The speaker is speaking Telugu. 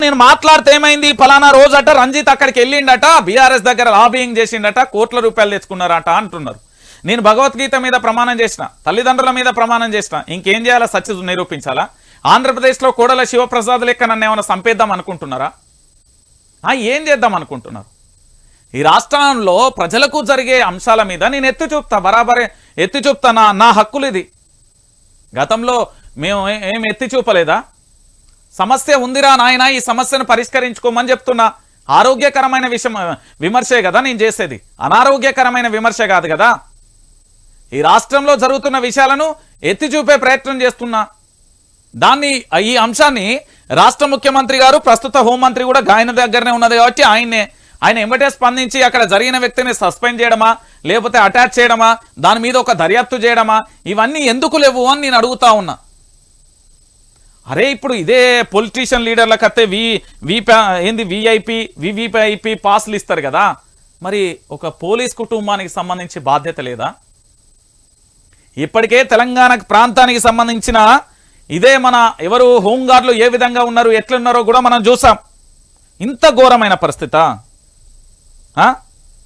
నేను మాట్లాడితే ఏమైంది, ఫలానా రోజట రంజిత్ అక్కడికి వెళ్ళిండట, బీఆర్ఎస్ దగ్గర లాబింగ్ చేసిండట, కోట్ల రూపాయలు తెచ్చుకున్నారట అంటున్నారు. నేను భగవద్గీత మీద ప్రమాణం చేసిన, తల్లిదండ్రుల మీద ప్రమాణం చేసిన, ఇంకేం చేయాలా? సత్య నిరూపించాలా? ఆంధ్రప్రదేశ్లో కోడల శివప్రసాద్ లెక్క నన్ను ఏమైనా సంపేద్దాం అనుకుంటున్నారా? ఏం చేద్దాం అనుకుంటున్నారు? ఈ రాష్ట్రంలో ప్రజలకు జరిగే అంశాల మీద నేను ఎత్తి చూపుతా, బరాబరే ఎత్తి చూపుతా. నా హక్కులు ఇది. గతంలో మేము ఏం ఎత్తి చూపలేదా? సమస్య ఉందిరా నాయన, ఈ సమస్యను పరిష్కరించుకోమని చెప్తున్నా. ఆరోగ్యకరమైన విమర్శే కదా నేను చేసేది, అనారోగ్యకరమైన విమర్శ కాదు కదా. ఈ రాష్ట్రంలో జరుగుతున్న విషయాలను ఎత్తి చూపే ప్రయత్నం చేస్తున్నా. ఈ అంశాన్ని రాష్ట్ర ముఖ్యమంత్రి గారు, ప్రస్తుత హోంమంత్రి కూడా ఆయన దగ్గరనే ఉన్నది కాబట్టి ఆయన ఎంబటే స్పందించి అక్కడ జరిగిన వ్యక్తిని సస్పెండ్ చేయడమా, లేకపోతే అటాచ్ చేయడమా, దాని మీద ఒక దర్యాప్తు చేయడమా, ఇవన్నీ ఎందుకు లేవు అని నేను అడుగుతా ఉన్నా. అరే ఇప్పుడు ఇదే పొలిటీషియన్ లీడర్లకు అత్తే వివిఐపి పాస్లు ఇస్తారు కదా, మరి ఒక పోలీస్ కుటుంబానికి సంబంధించి బాధ్యత లేదా? ఇప్పటికే తెలంగాణ ప్రాంతానికి సంబంధించిన ఇదే మన ఎవరు హోంగార్డులు ఏ విధంగా ఉన్నారు, ఎట్లున్నారో కూడా మనం చూసాం. ఇంత ఘోరమైన పరిస్థితి